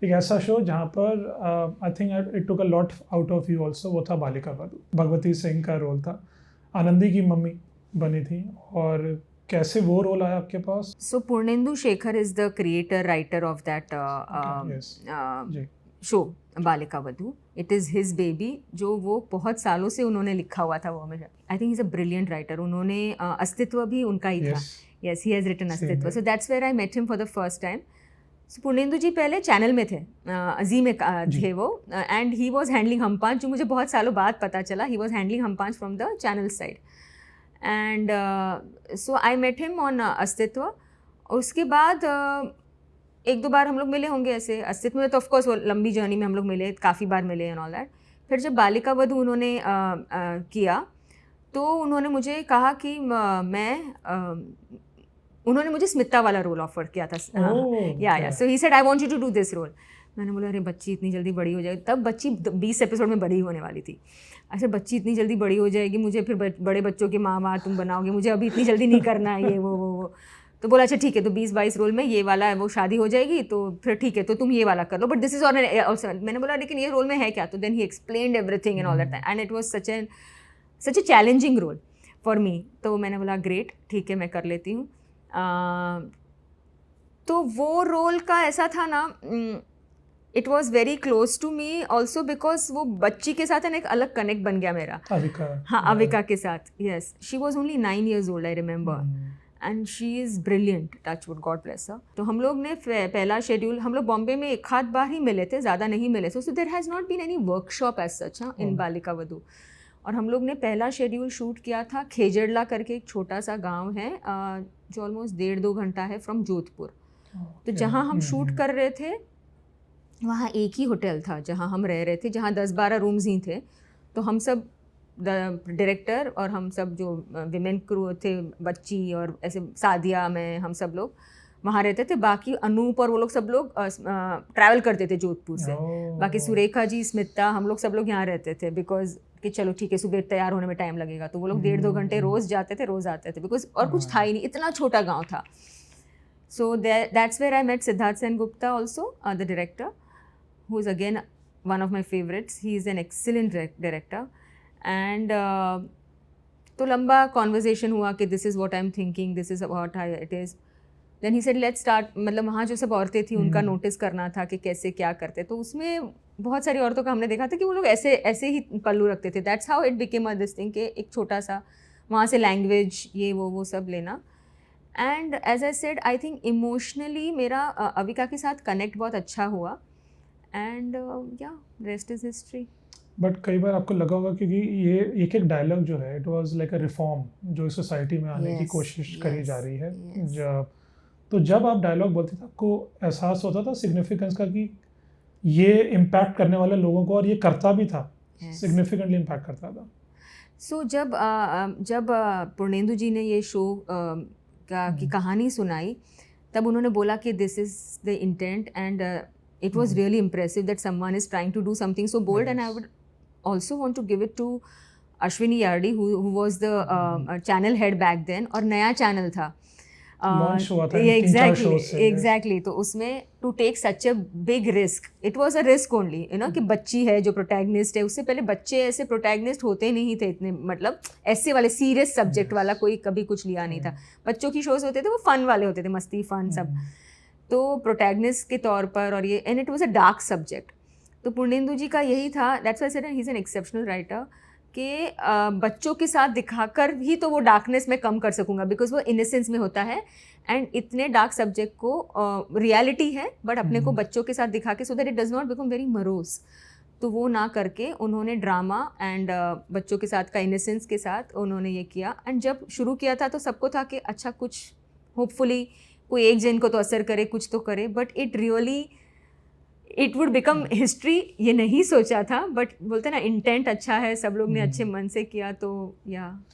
एक ऐसा शो जहाँ पर I think it took a lot out of you also, वो था बालिका वधू। भगवती सिंह का रोल था, आनंदी की मम्मी बनी थी, और कैसे वो रोल आया आपके पास? So Purnendu Shekhar is the creator, writer of that Yes, ji. show Balika Vadhu. It is his baby, जो वो बहुत सालों से उन्होंने लिखा हुआ था वो हमेशा. I think he's a brilliant writer. उन्होंने अस्तित्व भी उनका ही था. Yes, he has written अस्तित्व. So that's where I met him for the first time. So Purnendu जी पहले चैनल में थे, जी में थे वो, एंड ही वॉज हैंडलिंग हम पांच, जो मुझे बहुत सालों बाद पता चला. ही वॉज हैंडलिंग हम पांच from the channel side. And so I met him on Astitva. उसके बाद एक दो बार हम लोग मिले होंगे ऐसे अस्तित्व में, तो ऑफकोर्स वो लंबी जर्नी में हम लोग मिले, काफ़ी बार मिले एंड ऑल दैट. फिर जब बालिका वधू उन्होंने किया तो उन्होंने मुझे कहा कि उन्होंने मुझे स्मिता वाला रोल ऑफर किया था. या so he said I want you to do this role. मैंने बोला अरे बच्ची इतनी जल्दी बड़ी हो जाएगी. तब बच्ची 20 एपिसोड में बड़ी होने वाली थी. अच्छा बच्ची इतनी जल्दी बड़ी हो जाएगी, मुझे फिर बड़े बच्चों की माँ तुम बनाओगे, मुझे अभी इतनी जल्दी नहीं करना है ये वो. तो बोला अच्छा ठीक है, तो 20-22 रोल में ये वाला वो शादी हो जाएगी, तो फिर ठीक है तो तुम ये वाला कर लो, बट दिस इज ऑल्सो. मैंने बोला लेकिन ये रोल में है क्या? तो then he explained everything and all that, and it was such a challenging role for me. तो मैंने बोला ग्रेट, ठीक है मैं कर लेती हूँ. तो वो रोल का ऐसा था ना, it was very close to me also because वो बच्ची के साथ है ना एक अलग कनेक्ट बन गया मेरा. हाँ अविका के साथ. Yes, she was only 9 years old, I remember, and she is brilliant, touch wood, god bless her. तो हम लोग ने पहला शेड्यूल, हम लोग बॉम्बे में एक आध बार ही मिले थे, ज़्यादा नहीं मिले थे. So there has not been any workshop as such in Balika Vadhu. और हम लोग ने पहला शेड्यूल शूट किया था खेजड़ला करके, एक छोटा सा गांव है जो ऑलमोस्ट 1.5-2 घंटा है फ्रॉम जोधपुर. तो जहाँ हम शूट कर रहे थे वहाँ एक ही होटल था जहाँ हम रह रहे थे, जहाँ 10-12 रूम्स ही थे. तो हम सब डायरेक्टर और हम सब जो विमेन क्रू थे, बच्ची और ऐसे सादिया में, हम सब लोग वहाँ रहते थे. बाकी अनूप और वो लोग सब लोग ट्रैवल करते थे जोधपुर से. बाकी सुरेखा जी, स्मिता, हम लोग सब लोग यहाँ रहते थे बिकॉज कि चलो ठीक है सुबह तैयार होने में टाइम लगेगा. तो वो लोग 1.5-2 घंटे रोज़ जाते थे, रोज़ आते थे, बिकॉज और कुछ था ही नहीं, इतना छोटा गाँव था. So that's where I met Siddharth Sen Gupta also, the director, who is again one of my favorites. He is an excellent director. And तो लंबा कॉन्वर्जेसन हुआ कि this is what I am thinking, this is what it is. Then he said let's start. मतलब वहाँ जो सब औरतें थी उनका नोटिस करना था कि कैसे क्या करते. तो उसमें बहुत सारी औरतों का हमने देखा था कि वो लोग ऐसे ही पल्लू रखते थे. That's how it became a this thing, कि एक छोटा सा वहाँ से लैंग्वेज ये वो सब लेना. And as I said I think emotionally मेरा अविका के साथ कनेक्ट बहुत अच्छा हुआ. एंड या रेस्ट इज हिस्ट्री. बट कई बार आपको लगा होगा क्योंकि ये एक डायलॉग जो है it was like a reform जो सोसाइटी में आने की कोशिश करी जा रही है. तो जब आप डायलॉग बोलते थे आपको एहसास होता था सिग्निफिकेंस का कि ये इम्पैक्ट करने वाले लोगों को, और ये करता भी था, सिग्निफिकेंटली इम्पैक्ट करता था. सो जब पूर्णेंदु जी ने ये शो की कहानी सुनाई, तब उन्होंने बोला कि this is the intent, and it was really impressive that someone is trying to do something so bold. And I would also want to give it to Ashwini Yardi, who was the channel head back then, और नया channel था, launch हुआ था exactly. तो उसमें to take such a big risk, it was a risk only, you know, कि बच्ची है जो प्रोटैगनिस्ट है. उससे पहले बच्चे ऐसे प्रोटैगनिस्ट होते नहीं थे इतने, मतलब ऐसे वाले सीरियस सब्जेक्ट वाला कोई कभी कुछ लिया नहीं था. बच्चों की शोज होते थे वो फन वाले होते थे, मस्ती फन सब. तो प्रोटैगनिस्ट के तौर पर, और ये, and it was a dark subject. तो पूर्णेंदु जी का यही था, that's why I said he is an exceptional writer, कि बच्चों के साथ दिखाकर ही तो वो डार्कनेस में कम कर सकूंगा, बिकॉज वो इनोसेंस में होता है. एंड इतने डार्क सब्जेक्ट को रियलिटी है, बट अपने को बच्चों के साथ दिखा के, so that it does not become very morose. तो वो ना करके उन्होंने ड्रामा एंड बच्चों के साथ का इनोसेंस के साथ उन्होंने ये किया. एंड जब शुरू किया था तो सबको था कि अच्छा कुछ होपफुली कोई एक जन को तो असर करे, कुछ तो करे, but it really it would become history. ये नहीं सोचा था, बट बोलते ना इंटेंट अच्छा है, सब लोग ने अच्छे मन से किया, तो या